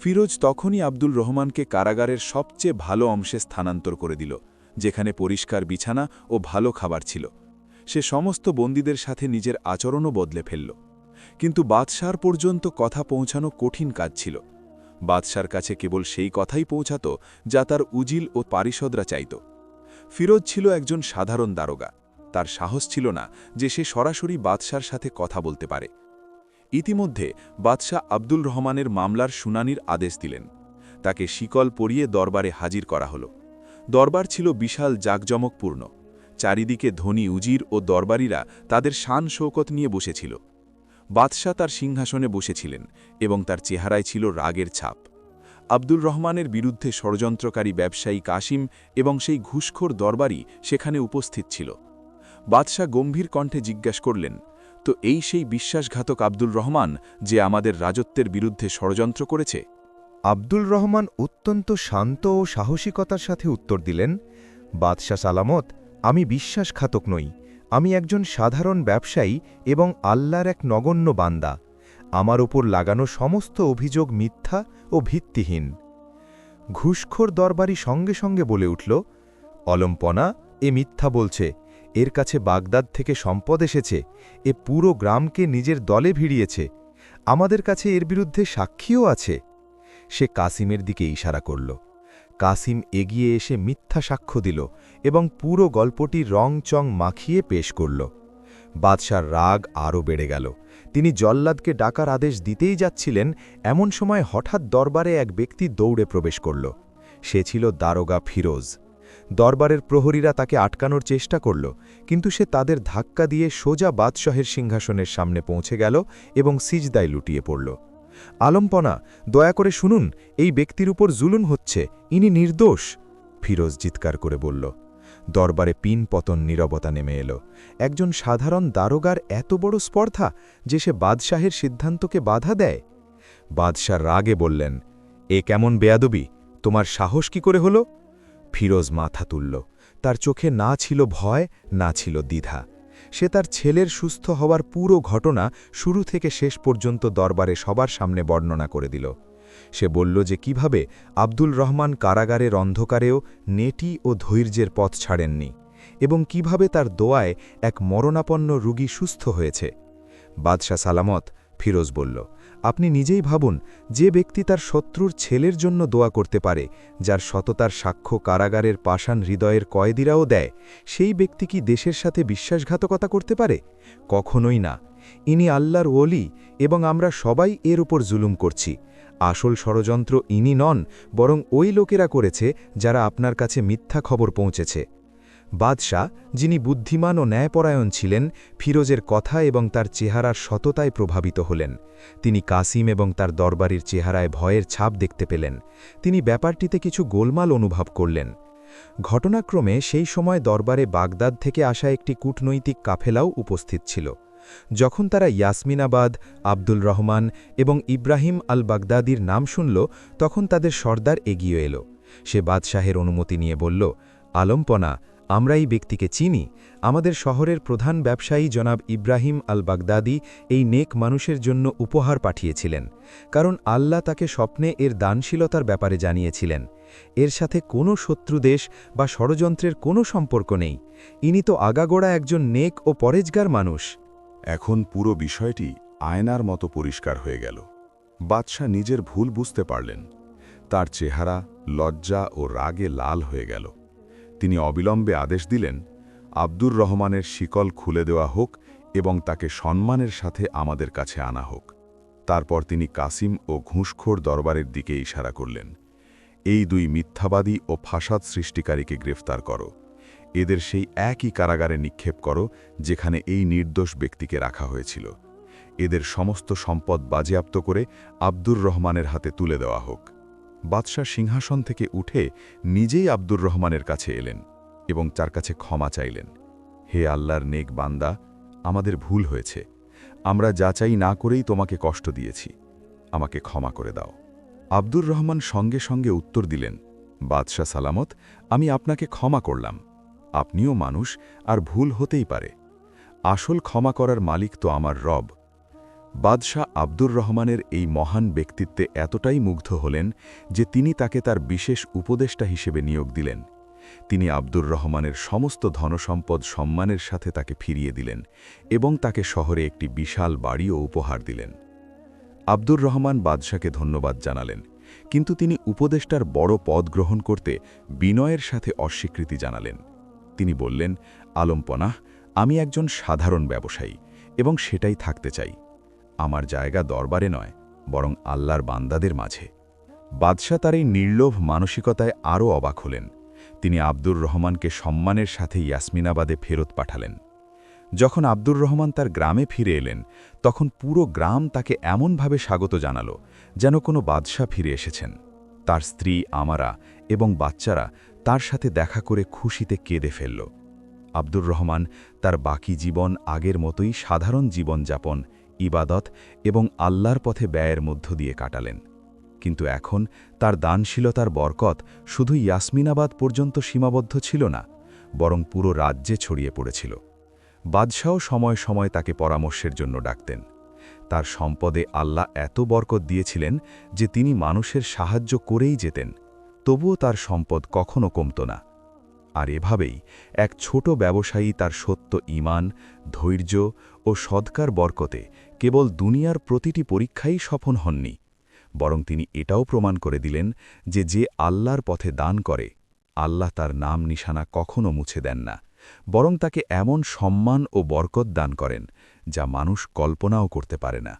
ফিরোজ তখনই আব্দুল রহমানকে কারাগারের সবচেয়ে ভালো অংশে স্থানান্তর করে দিল, যেখানে পরিষ্কার বিছানা ও ভালো খাবার ছিল। সে সমস্ত বন্দীদের সাথে নিজের আচরণও বদলে ফেলল। কিন্তু বাদশার পর্যন্ত কথা পৌঁছানো কঠিন কাজ ছিল। বাদশার কাছে কেবল সেই কথাই পৌঁছাত যা তার উজিল ও পারিষদরা চাইত। ফিরোজ ছিল একজন সাধারণ দারোগা। তার সাহস ছিল না যে সে সরাসরি বাদশার সাথে কথা বলতে পারে। ইতিমধ্যে বাদশাহ আব্দুল রহমানের মামলার শুনানির আদেশ দিলেন। তাকে শিকল পরিয়ে দরবারে হাজির করা হল। দরবার ছিল বিশাল জাঁকজমকপূর্ণ। চারিদিকে ধনী উজির ও দরবারীরা তাদের শান শৌকত নিয়ে বসেছিল। বাদশাহ তার সিংহাসনে বসেছিলেন এবং তার চেহারায় ছিল রাগের ছাপ। আব্দুল রহমানের বিরুদ্ধে ষড়যন্ত্রকারী ব্যবসায়ী কাসিম এবং সেই ঘুষখোর দরবারি সেখানে উপস্থিত ছিল। বাদশাহ গম্ভীর কণ্ঠে জিজ্ঞাসা করলেন, তো এই সেই বিশ্বাসঘাতক আব্দুল রহমান যে আমাদের রাজত্বের বিরুদ্ধে ষড়যন্ত্র করেছে? আব্দুল রহমান অত্যন্ত শান্ত ও সাহসিকতার সাথে উত্তর দিলেন, বাদশাহ সালামত, আমি বিশ্বাসঘাতক নই। আমি একজন সাধারণ ব্যবসায়ী এবং আল্লাহর এক নগণ্য বান্দা। আমার ওপর লাগানো সমস্ত অভিযোগ মিথ্যা ও ভিত্তিহীন। ঘুষখোর দরবারি সঙ্গে সঙ্গে বলে উঠল, অলম্পনা, এ মিথ্যা বলছে। এর কাছে বাগদাদ থেকে সম্পদ এসেছে। এ পুরো গ্রামকে নিজের দলে ভিড়িয়েছে। আমাদের কাছে এর বিরুদ্ধে সাক্ষীও আছে। সে কাসিমের দিকে ইশারা করল। কাসিম এগিয়ে এসে মিথ্যা সাক্ষ্য দিল এবং পুরো গল্পটি রং চং মাখিয়ে পেশ করল। বাদশার রাগ আরও বেড়ে গেল। তিনি জল্লাদকে ডাকার আদেশ দিতেই যাচ্ছিলেন, এমন সময় হঠাৎ দরবারে এক ব্যক্তি দৌড়ে প্রবেশ করল। সে ছিল দারোগা ফিরোজ। দরবারের প্রহরীরা তাকে আটকানোর চেষ্টা করল, কিন্তু সে তাদের ধাক্কা দিয়ে সোজা বাদশাহের সিংহাসনের সামনে পৌঁছে গেল এবং সিজদায় লুটিয়ে পড়ল। আলম্পনা, দয়া করে শুনুন, এই ব্যক্তির উপর জুলুম হচ্ছে, ইনি নির্দোষ, ফিরোজ চিৎকার করে বলল। দরবারে পিন পতন নীরবতা নেমে এলো। একজন সাধারণ দারোগার এত বড় স্পর্ধা যে সে বাদশাহের সিদ্ধান্তকে বাধা দেয়। বাদশাহ রাগে বললেন, এ কেমন বেয়াদবি, তোমার সাহস কি করে হলো? ফিরোজ মাথা তুলল। তার চোখে না ছিল ভয়, না ছিল দ্বিধা। সে তার ছেলের সুস্থ হওয়ার পুরো ঘটনা শুরু থেকে শেষ পর্যন্ত দরবারে সবার সামনে বর্ণনা করে দিল। সে বলল যে কিভাবে আব্দুল রহমান কারাগারের অন্ধকারেও নেটি ও ধৈর্যের পথ ছাড়েননি এবং কিভাবে তার দোয়ায় এক মরণাপন্ন রোগী সুস্থ হয়েছে। বাদশাহ সালামত, ফিরোজ বলল, আপনি নিজেই ভাবুন, যে ব্যক্তি তার শত্রুর ছেলের জন্য দোয়া করতে পারে, যার সততার সাক্ষ্য কারাগারের পাষাণ হৃদয়ের কয়েদিরাও দেয়, সেই ব্যক্তি কি দেশের সাথে বিশ্বাসঘাতকতা করতে পারে? কখনোই না। ইনি আল্লাহর ওলি এবং আমরা সবাই এর উপর জুলুম করছি। আসল ষড়যন্ত্র ইনি নন, বরং ওই লোকেরা করেছে যারা আপনার কাছে মিথ্যা খবর পৌঁছেছে। বাদশাহ, যিনি বুদ্ধিমান ও ন্যায়পরায়ণ ছিলেন, ফিরোজের কথা এবং তার চেহারার সততায় প্রভাবিত হলেন। তিনি কাসিম এবং তার দরবারির চেহারায় ভয়ের ছাপ দেখতে পেলেন। তিনি ব্যাপারটিতে কিছু গোলমাল অনুভব করলেন। ঘটনাক্রমে সেই সময় দরবারে বাগদাদ থেকে আসা একটি কূটনৈতিক কাফেলাও উপস্থিত ছিল। যখন তারা ইয়াসমিনাবাদ, আব্দুল রহমান এবং ইব্রাহিম আল বাগদাদির নাম শুনল, তখন তাদের সর্দার এগিয়ে এলো। সে বাদশাহের অনুমতি নিয়ে বলল, আলম্পনা, আমরা এই ব্যক্তিকে চিনি। আমাদের শহরের প্রধান ব্যবসায়ী জনাব ইব্রাহিম আল বাগদাদি এই নেক মানুষের জন্য উপহার পাঠিয়েছিলেন, কারণ আল্লাহ তাকে স্বপ্নে এর দানশীলতার ব্যাপারে জানিয়েছিলেন। এর সাথে কোনো শত্রু দেশ বা ষড়যন্ত্রের কোনো সম্পর্ক নেই। ইনি তো আগাগোড়া একজন নেক ও পরেজগার মানুষ। এখন পুরো বিষয়টি আয়নার মতো পরিষ্কার হয়ে গেল। বাদশাহ নিজের ভুল বুঝতে পারলেন। তার চেহারা লজ্জা ও রাগে লাল হয়ে গেল। তিনি অবিলম্বে আদেশ দিলেন, আব্দুর রহমানের শিকল খুলে দেওয়া হোক এবং তাকে সম্মানের সাথে আমাদের কাছে আনা হোক। তারপর তিনি কাসিম ও ঘুষখোর দরবারের দিকে ইশারা করলেন, এই দুই মিথ্যাবাদী ও ফাসাদ সৃষ্টিকারীকে গ্রেফতার করো। এদের সেই একই কারাগারে নিক্ষেপ করো যেখানে এই নির্দোষ ব্যক্তিকে রাখা হয়েছিল। এদের সমস্ত সম্পদ বাজেয়াপ্ত করে আব্দুর রহমানের হাতে তুলে দেওয়া হোক। বাদশাহ সিংহাসন থেকে উঠে নিজেই আব্দুর রহমানের কাছে এলেন এবং তার কাছে ক্ষমা চাইলেন। হে আল্লাহর নেক বান্দা, আমাদের ভুল হয়েছে। আমরা যাচাই না করেই তোমাকে কষ্ট দিয়েছি, আমাকে ক্ষমা করে দাও। আব্দুর রহমান সঙ্গে সঙ্গে উত্তর দিলেন, বাদশাহ সালামত, আমি আপনাকে ক্ষমা করলাম। আপনিও মানুষ, আর ভুল হতেই পারে। আসল ক্ষমা করার মালিক তো আমার রব। বাদশাহ আব্দুর রহমানের এই মহান ব্যক্তিত্বে এতটাই মুগ্ধ হলেন যে তিনি তাকে তার বিশেষ উপদেষ্টা হিসেবে নিয়োগ দিলেন। তিনি আব্দুর রহমানের সমস্ত ধনসম্পদ সম্মানের সাথে তাকে ফিরিয়ে দিলেন এবং তাকে শহরে একটি বিশাল বাড়িও উপহার দিলেন। আব্দুর রহমান বাদশাকে ধন্যবাদ জানালেন, কিন্তু তিনি উপদেষ্টার বড় পদ গ্রহণ করতে বিনয়ের সাথে অস্বীকৃতি জানালেন। তিনি বললেন, আলমপনাহ, আমি একজন সাধারণ ব্যবসায়ী এবং সেটাই থাকতে চাই। আমার জায়গা দরবারে নয়, বরং আল্লাহর বান্দাদের মাঝে। বাদশাহ তার এই নির্লোভ মানসিকতায় আরও অবাক হলেন। তিনি আব্দুর রহমানকে সম্মানের সাথে ইয়াসমিনাবাদে ফেরত পাঠালেন। যখন আব্দুর রহমান তার গ্রামে ফিরে এলেন, তখন পুরো গ্রাম তাকে এমনভাবে স্বাগত জানাল যেন কোনো বাদশাহ ফিরে এসেছেন। তার স্ত্রী আমারা এবং বাচ্চারা তার সাথে দেখা করে খুশিতে কেঁদে ফেলল। আব্দুর রহমান তার বাকি জীবন আগের মতোই সাধারণ জীবনযাপন, ইবাদত এবং আল্লাহর পথে ব্যয়ের মধ্য দিয়ে কাটালেন। কিন্তু এখন তার দানশীলতার বরকত শুধু ইয়াসমিনাবাদ পর্যন্ত সীমাবদ্ধ ছিল না, বরং পুরো রাজ্যে ছড়িয়ে পড়েছিল। বাদশাহ সময় সময় তাকে পরামর্শের জন্য ডাকতেন। তার সম্পদে আল্লাহ এত বরকত দিয়েছিলেন যে তিনি মানুষের সাহায্য করেই যেতেন, তবুও তার সম্পদ কখনো কমত না। আর এভাবেই এক ছোট ব্যবসায়ী তার সত্য ঈমান, ধৈর্য ও সদকার বরকতে কেবল দুনিয়ার প্রতিটি পরীক্ষাই সফল হননি, বরং তিনি এটাও প্রমাণ করে দিলেন যে যে আল্লাহর পথে দান করে, আল্লাহ তার নাম নিশানা কখনো মুছে দেন না, বরং তাকে এমন সম্মান ও বরকত দান করেন যা মানুষ কল্পনাও করতে পারে না।